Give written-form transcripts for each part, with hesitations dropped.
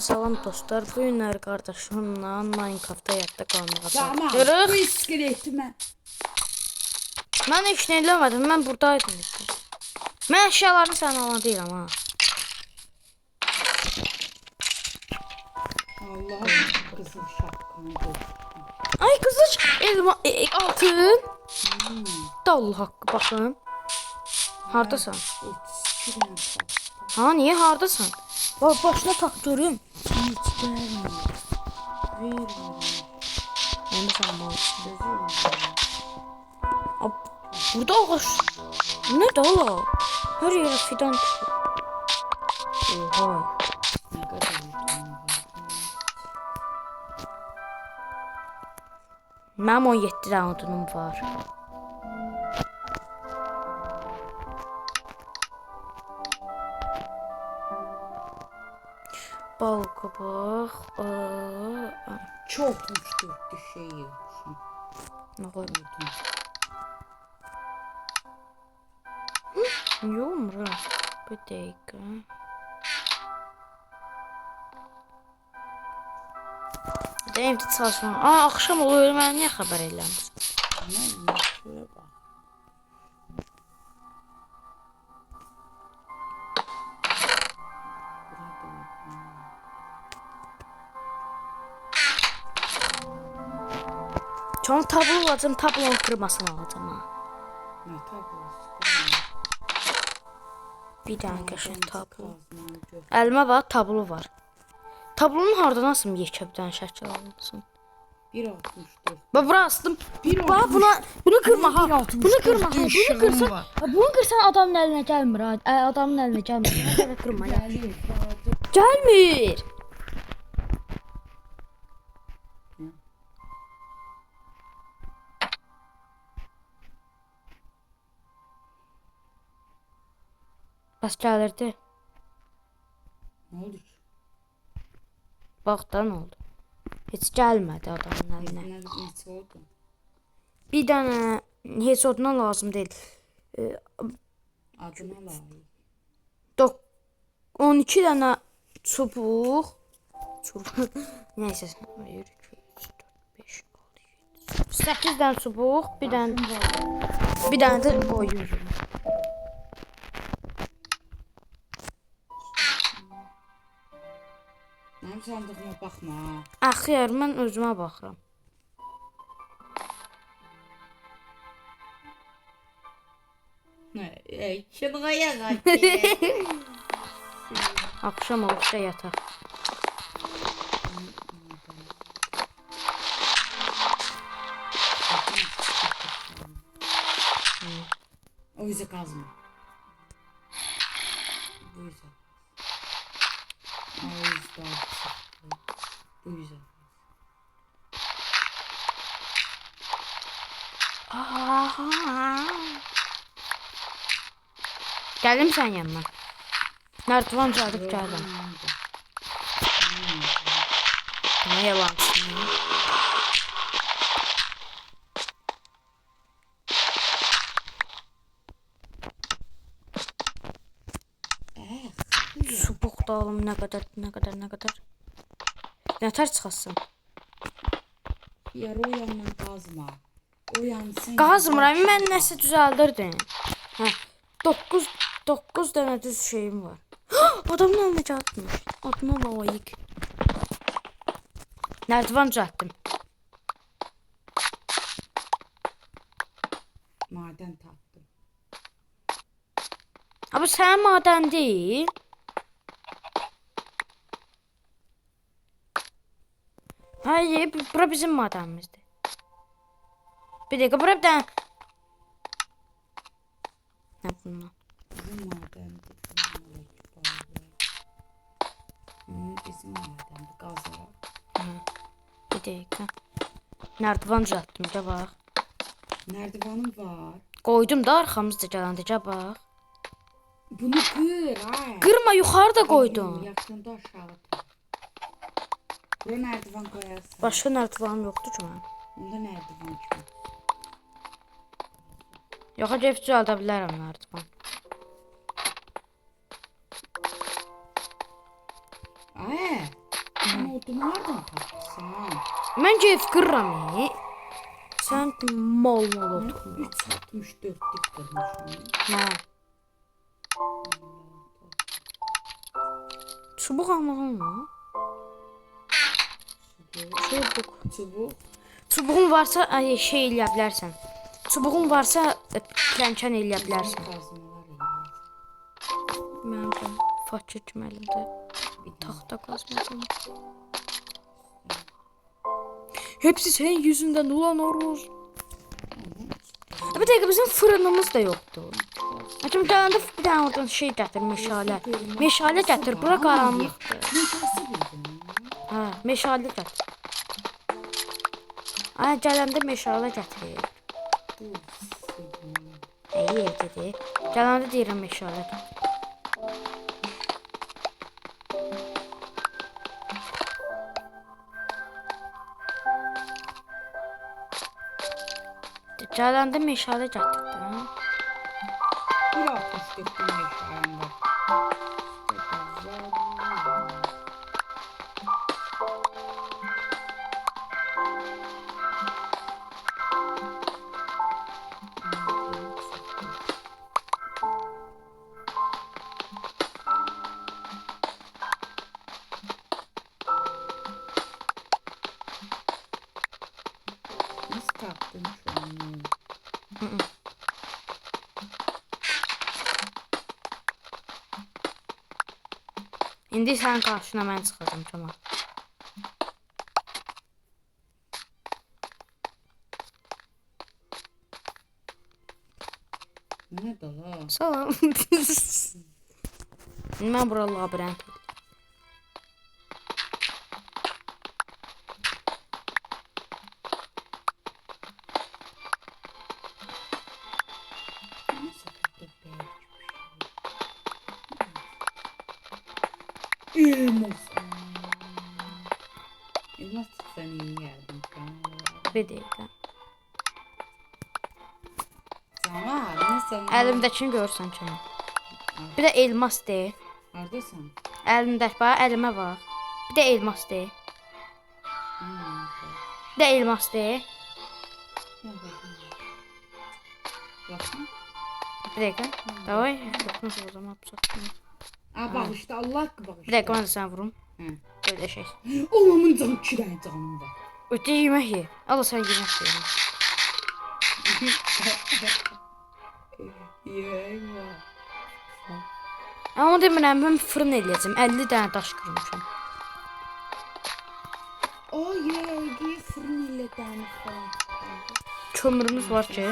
Salam dostlar, bu günlər qardaşımla Minecraftda yadda qalmağa Tamam. Bu çalışırıq. iskeleti mən. Mən heç nə eləmədim, mən buradaydım işte. Mən əşyalarını sən alan deyirəm ha. Allah'ım kızıl şapkanı gördüm. Ay qızıl elma altın. Da Allah haqqı baxın. Hardasan? Sikirəm Ha, niyə hardasan? Başına tax görüm. hiç vermiyor. Vermiyor. Mən də sən malısın. Gözüm. Burada ağaç. Bu nə də ola? Hər yerə fidan çıxır. Oha. Ne kadar utanma var. Mənim 17 dənə odunum var. Bal qabaq. Çokmuş dörtlü şeyi. Nə qoydum? Gördüm. Yumru. Bir dəqiqə. Evdə çalışmam. Axşam olur, mənə niyə xəbər eləmirsən? Ne şöyle bak. Çox tablo alacam, tablonun kırmasını alacam ha. Ne tablosu? Bir dənə qəşəng tablo. Əlimə bax, tablo var. Tablonun hardan asım yekəbdən şəkil alınsın? 1.64. Bax, bura astım. Bir Bax, bunu kırma ha. 1.64 Bunu kırma ha. Bunu yaşım kırsan, var. bunu kırsan adamın əlinə gəlmir ha. Adamın əlinə gəlmir. Nə qədər kırma ya. Gelir. Gəlmir. Bəs gəlirdi. Ne oldu ki? Bax da nə oldu? Heç gəlmədi adamın əlinə. Ne oldu? Bir dənə heç oduna lazım deyil. Adına layık. 12 dənə çubuq. Nəysə, 1 2 3 4 5 6 7 8 dənə çubuq, bir dənə də qoyuyorum. Mənim sandığıma baxma. Axıyar, mən özümə baxıram. Şınğaya qaç. Axşam olduqca yataq. O yüzden kazma. Bu yüzden. O yüzden. Bu yüzden. Gəlim sən yanına. Nərdivan çağırıb gəldim. Nə yalansın ya? Çubuq da alım, nə qədər. Nətər çıxasın? Yer o yandan kazma. O yansın. Qazmıram, mən nəsə düzəldirdim. Hə, 9 dənə düz şeyim var. Adamın alma çatmış. Adına layiq. Nərdivan düzəltdim. Maden taptım. Ama sən madən deyil. Hayır, bura bizim madənimizdir. Bir dəqiqə, bura bir dənə. Nə bunlar? Bizim maden. Bizim maden. Gazlara. Bir dəqiqə. Nərdivan düzəltdim, gəl bax. Nerdivanım var. Qoydum da arxamızda gələndə, gəl bax. Bunu kır ha. Qırma, yuxarıda qoydum. Yaxında aşağı. Bura nerdivan koyarsın. Başqa nərdivanım yoxdur ki mənim. Bunda nerdivan kimi. Yoxa, gəlib düzəldə bilərəm nərdivan. Ay. Mən keyf qırıram. Sən mal oturma. 364'lük kırmışım. Nə? Çubuq almağım mı? Çubuq. Çubuk. Çubuğun varsa şey eləyə bilərsən. Çubuğun varsa plənçən eləyə bilərsən. Kazmalar eləyəcəm. Mən də fakir kimi əlimdə taxta qazmadım. Hepsi senin yüzünden ulan Oruz. Bir dakika bizim fırınımız da yoktu. Açım gelende bir tane oradan şey getir meşale. Meşale getir bura karanlıktı. Nasıl bildin? Ha meşale getir. Ay gelende meşale getir. İyi dedi. Gelende deyirəm meşale getir. Gelende meşale getirdi. Ha? Bir 64'lük meşalem var. Nasıl taktın şu an? İndi sən qarşına mən çıxacağım Kemal. Ne da la? Salam. Mən bura labirent. Elmas. Elmas çıksan iyi yerdim. Bir dəqiqə. Tamam. Nasıl? Əlimdəkini görürsən Kemal. Bir də elmas de. Neredesin? Əlimdəki bax, əlimə bax. Bir də elmas de. Bir də elmas de. Bakın. Bir dəqiqə. Davay. Yoxmuş o zaman yapacaq. Aa bak işte Allah hakkı bak Bir işte. dəqiqə mən də sənə vurum. Hı. Böyle şey. Oğlumun canı 2 tane canım var. Ötə yemək ye. Allah sən yemək ye. Yeğen var. Amma demirəm mən fırın eləyəcəm. 50 dənə daş qırmışam. O yeğen fırın ile tane falan. Kömürümüz var ki.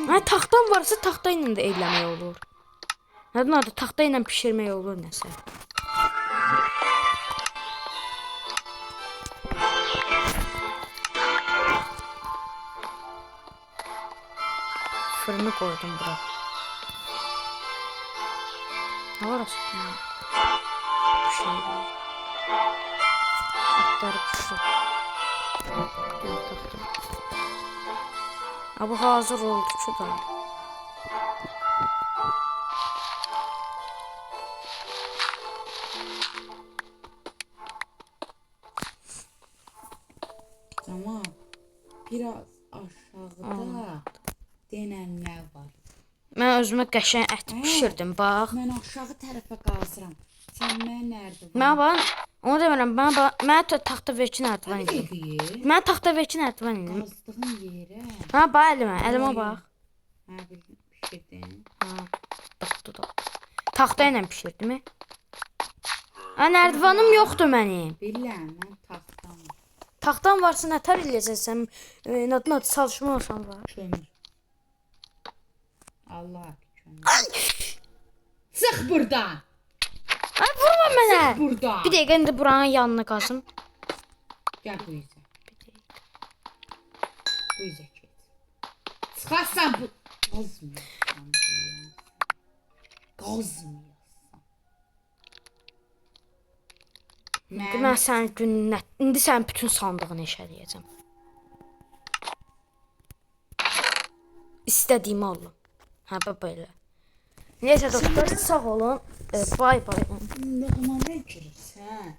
Ha taxtan varsa taxta ilə də eləmək olur. Nədən adı taxta ilə bişirmək olur nəsə. Fırını koydum bura. Ne var aslında? Bir şey var. Etler pişir. Ha bu hazır oldu şu da. Tamam. Biraz aşağıda denenler var. Mən özümə qəşəng ət pişirdim bax. Ben aşağı tarafa qazıram. Sen mən nerede? Mən bax, onu demirəm. Mən taxta verki nərdivan edim. Peki. Mən taxta verki nərdivan edim. Qazdığın yere. Ha bax əlimə bax. Ha pişirdin. Ha, baxdı da. Taxta ilə pişirdim. Ha nərdivanım yoxdur mənim. Bilirəm, mən taxtam. Taxtan varsa nətər eləyəcəksən? Nadına çalışma olsan var. Kömür. Allah kömür. Sıx buradan. Ay vurma mənə. Buradan. Bir dəqiqə indi buranın yanına qazım. Gel bu yüzden. Bu yüzden geç. Sıxarsan bu. Qazmıyorsan. Qazmıyorsan. Mən sənin gününə, indi sənin bütün sandığını eşələyəcəm. İstədiyimi alım. Ha belə. Neyse dostlar sağ olun. Bay bay. Ne zaman ne girirsən?